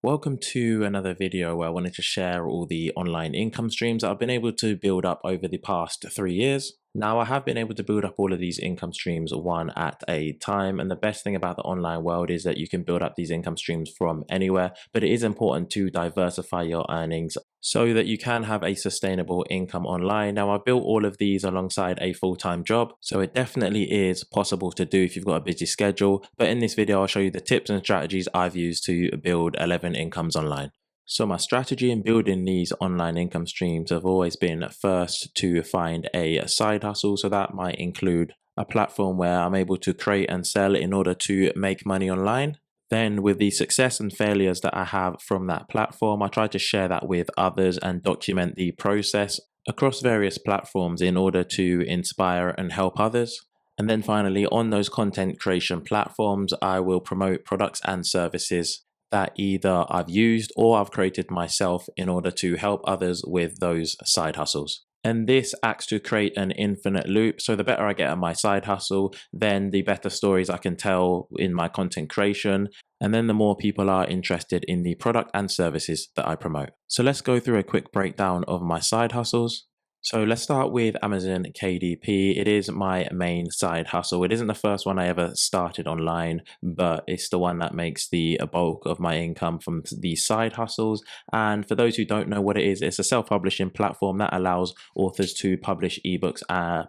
Welcome to another video where I wanted to share all the online income streams that I've been able to build up over the past 3 years. Now, I have been able to build up all of these income streams one at a time. And the best thing about the online world is that you can build up these income streams from anywhere, but it is important to diversify your earnings so that you can have a sustainable income online. Now, I built all of these alongside a full-time job, so it definitely is possible to do if you've got a busy schedule. But in this video, I'll show you the tips and strategies I've used to build 11 incomes online. So my strategy in building these online income streams have always been first to find a side hustle. So that might include a platform where I'm able to create and sell in order to make money online. Then with the success and failures that I have from that platform, I try to share that with others and document the process across various platforms in order to inspire and help others. And then finally, on those content creation platforms, I will promote products and services that either I've used or I've created myself in order to help others with those side hustles. And this acts to create an infinite loop. So the better I get at my side hustle, then the better stories I can tell in my content creation. And then the more people are interested in the product and services that I promote. So let's go through a quick breakdown of my side hustles. So let's start with Amazon KDP. It is my main side hustle. It isn't the first one I ever started online, but it's the one that makes the bulk of my income from the side hustles. And for those who don't know what it is, it's a self-publishing platform that allows authors to publish ebooks,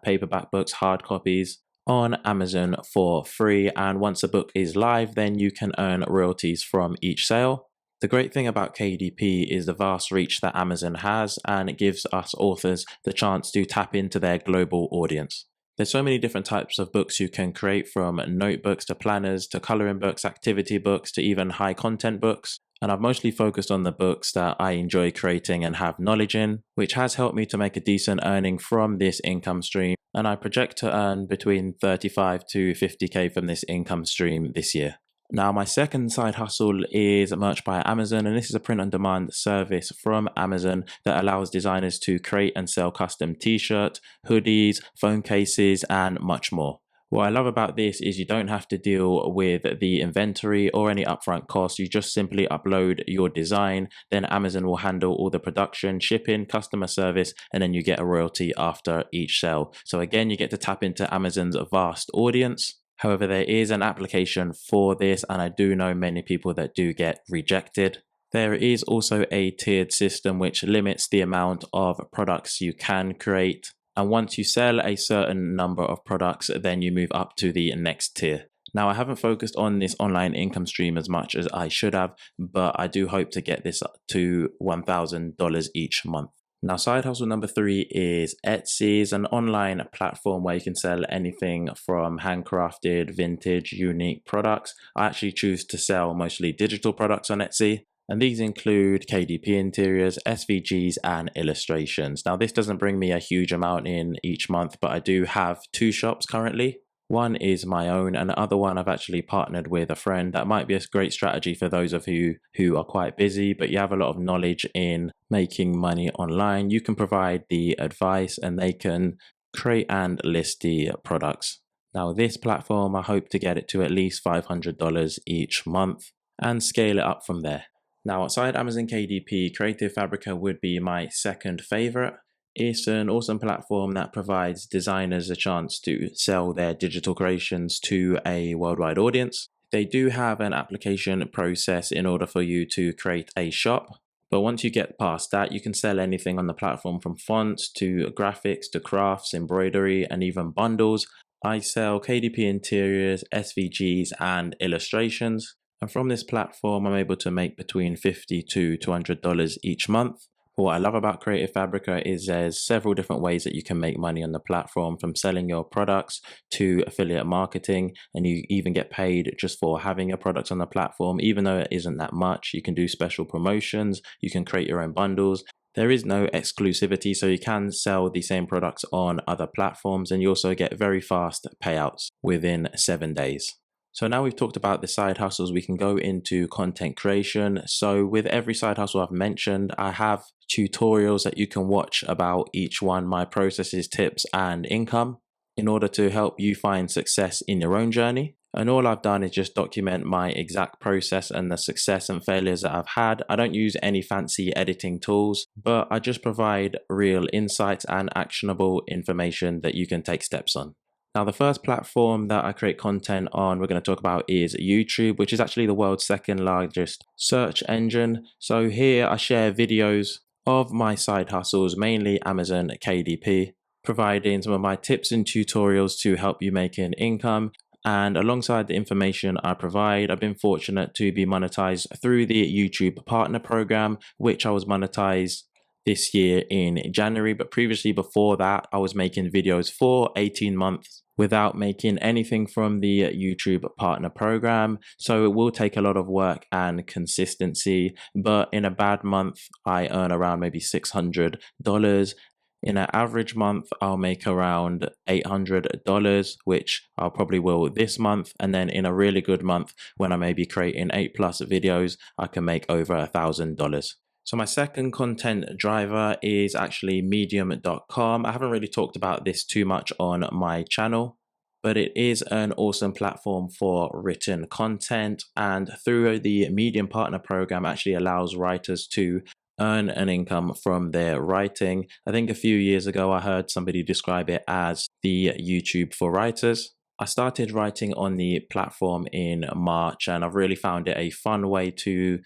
paperback books, hard copies on Amazon for free. And once a book is live, then you can earn royalties from each sale. The great thing about KDP is the vast reach that Amazon has, and it gives us authors the chance to tap into their global audience. There's so many different types of books you can create, from notebooks to planners to coloring books, activity books to even high content books. And I've mostly focused on the books that I enjoy creating and have knowledge in, which has helped me to make a decent earning from this income stream. And I project to earn between 35 to 50K from this income stream this year. Now, my second side hustle is Merch by Amazon, and this is a print-on-demand service from Amazon that allows designers to create and sell custom t-shirts, hoodies, phone cases, and much more. What I love about this is you don't have to deal with the inventory or any upfront costs. You just simply upload your design, then Amazon will handle all the production, shipping, customer service, and then you get a royalty after each sale. So again, you get to tap into Amazon's vast audience. However, there is an application for this, and I do know many people that do get rejected. There is also a tiered system which limits the amount of products you can create. And once you sell a certain number of products, then you move up to the next tier. Now, I haven't focused on this online income stream as much as I should have, but I do hope to get this to $1,000 each month. Now, side hustle number 3 is Etsy. It's an online platform where you can sell anything from handcrafted, vintage, unique products. I actually choose to sell mostly digital products on Etsy, and these include KDP interiors, SVGs, and illustrations. Now, this doesn't bring me a huge amount in each month, but I do have 2 shops currently. One is my own, and the other one I've actually partnered with a friend. That might be a great strategy for those of you who are quite busy, but you have a lot of knowledge in making money online. You can provide the advice and they can create and list the products. Now, this platform, I hope to get it to at least $500 each month and scale it up from there. Now, outside Amazon KDP, Creative Fabrica would be my second favorite. It's an awesome platform that provides designers a chance to sell their digital creations to a worldwide audience. They do have an application process in order for you to create a shop. But once you get past that, you can sell anything on the platform, from fonts to graphics to crafts, embroidery, and even bundles. I sell KDP interiors, SVGs, and illustrations. And from this platform, I'm able to make between $50 to $200 each month. What I love about Creative Fabrica is there's several different ways that you can make money on the platform, from selling your products to affiliate marketing, and you even get paid just for having your products on the platform. Even though it isn't that much, you can do special promotions, you can create your own bundles. There is no exclusivity, so you can sell the same products on other platforms, and you also get very fast payouts within 7 days. So now we've talked about the side hustles, we can go into content creation. So with every side hustle I've mentioned, I have tutorials that you can watch about each one, my processes, tips, and income, in order to help you find success in your own journey. And all I've done is just document my exact process and the success and failures that I've had. I don't use any fancy editing tools, but I just provide real insights and actionable information that you can take steps on. Now, the first platform that I create content on, we're going to talk about is YouTube, which is actually the world's second largest search engine. So here I share videos of my side hustles, mainly Amazon KDP, providing some of my tips and tutorials to help you make an income. And alongside the information I provide, I've been fortunate to be monetized through the YouTube Partner Program, which I was monetized this year in January. But previously, before that, I was making videos for 18 months without making anything from the YouTube Partner Program. So it will take a lot of work and consistency. But in a bad month, I earn around maybe $600. In an average month, I'll make around $800, which I'll probably will this month. And then in a really good month, when I may be creating 8+ videos, I can make over $1,000. So my second content driver is actually medium.com. I haven't really talked about this too much on my channel, but it is an awesome platform for written content. And through the Medium Partner Program, actually allows writers to earn an income from their writing. I think a few years ago, I heard somebody describe it as the YouTube for writers. I started writing on the platform in March, and I've really found it a fun way to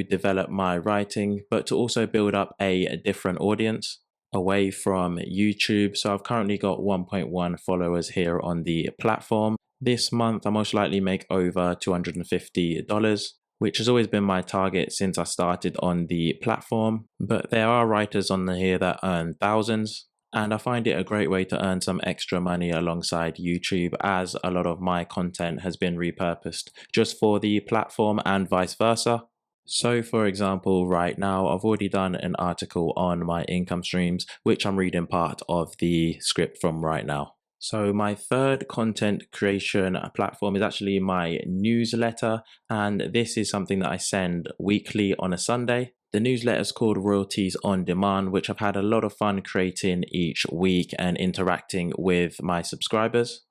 develop my writing, but to also build up a different audience away from YouTube. So I've currently got 1.1 followers here on the platform. This month, I most likely make over $250, which has always been my target since I started on the platform. But there are writers on here that earn thousands. And I find it a great way to earn some extra money alongside YouTube, as a lot of my content has been repurposed just for the platform and vice versa. So for example, right now, I've already done an article on my income streams, which I'm reading part of the script from right now. So my third content creation platform is actually my newsletter, and this is something that I send weekly on a Sunday. The newsletter is called Royalties on Demand, which I've had a lot of fun creating each week and interacting with my subscribers.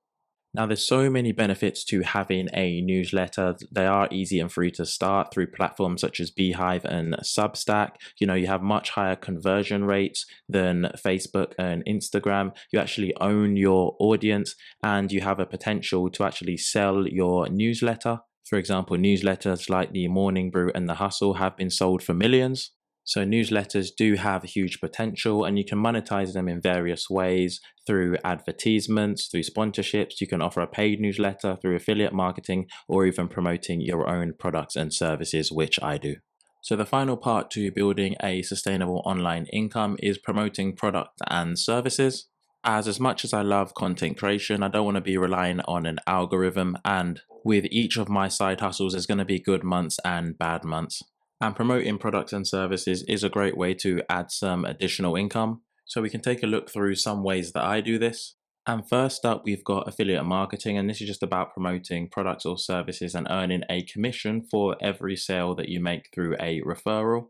Now, there's so many benefits to having a newsletter. They are easy and free to start through platforms such as Beehive and Substack. You have much higher conversion rates than Facebook and Instagram. You actually own your audience, and you have a potential to actually sell your newsletter. For example, newsletters like the Morning Brew and the Hustle have been sold for millions. So newsletters do have huge potential, and you can monetize them in various ways through advertisements, through sponsorships. You can offer a paid newsletter through affiliate marketing, or even promoting your own products and services, which I do. So the final part to building a sustainable online income is promoting product and services. As much as I love content creation, I don't want to be relying on an algorithm, and with each of my side hustles, there's going to be good months and bad months. And promoting products and services is a great way to add some additional income. So we can take a look through some ways that I do this. And first up, we've got affiliate marketing, and this is just about promoting products or services and earning a commission for every sale that you make through a referral.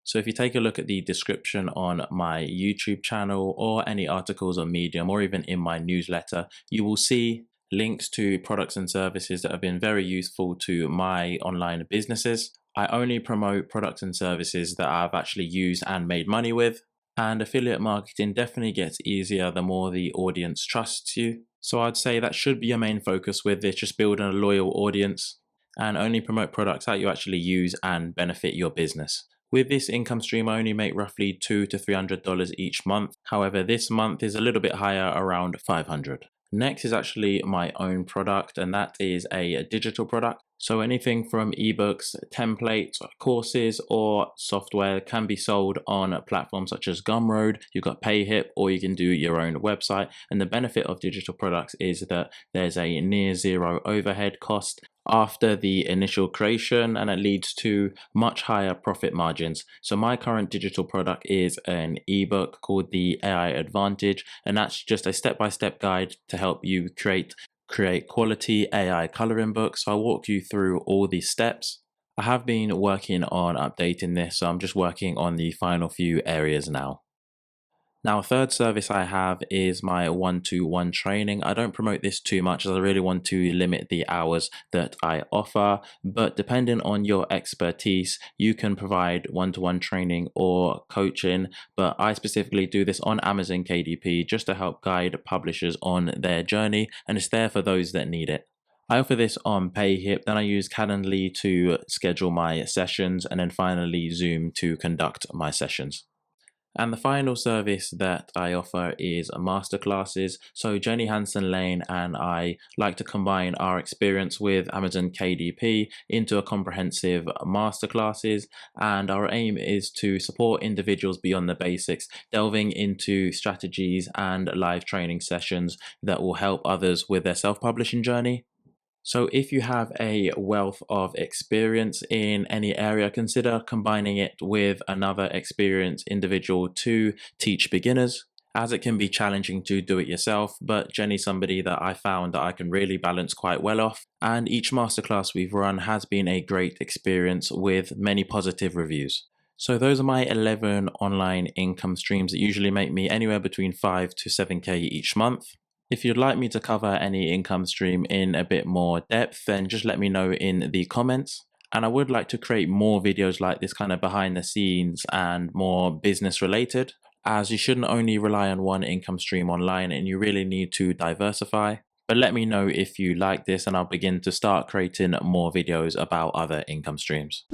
So if you take a look at the description on my YouTube channel, or any articles on Medium, or even in my newsletter, you will see links to products and services that have been very useful to my online businesses. I only promote products and services that I've actually used and made money with. And affiliate marketing definitely gets easier the more the audience trusts you. So I'd say that should be your main focus with this, just building a loyal audience, and only promote products that you actually use and benefit your business. With this income stream, I only make roughly $200 to $300 each month. However, this month is a little bit higher, around $500. Next is actually my own product, and that is a digital product. So anything from ebooks, templates, courses, or software can be sold on platforms such as Gumroad. You've got Payhip, or you can do your own website. And the benefit of digital products is that there's a near zero overhead cost after the initial creation, and it leads to much higher profit margins. So my current digital product is an ebook called the AI Advantage, and that's just a step-by-step guide to help you create quality AI coloring books. So I'll walk you through all these steps. I have been working on updating this, so I'm just working on the final few areas now. Now, a third service I have is my one-to-one training. I don't promote this too much as I really want to limit the hours that I offer, but depending on your expertise, you can provide one-to-one training or coaching, but I specifically do this on Amazon KDP just to help guide publishers on their journey, and it's there for those that need it. I offer this on PayHip, then I use Calendly to schedule my sessions, and then finally Zoom to conduct my sessions. And the final service that I offer is masterclasses. So Jenny Hansen Lane and I like to combine our experience with Amazon KDP into a comprehensive masterclasses. And our aim is to support individuals beyond the basics, delving into strategies and live training sessions that will help others with their self-publishing journey. So if you have a wealth of experience in any area, consider combining it with another experienced individual to teach beginners, as it can be challenging to do it yourself. But Jenny's somebody that I found that I can really balance quite well off. And each masterclass we've run has been a great experience with many positive reviews. So those are my 11 online income streams that usually make me anywhere between 5 to 7K each month. If you'd like me to cover any income stream in a bit more depth, then just let me know in the comments. And I would like to create more videos like this, kind of behind the scenes and more business related, as you shouldn't only rely on one income stream online and you really need to diversify. But let me know if you like this and I'll begin to start creating more videos about other income streams.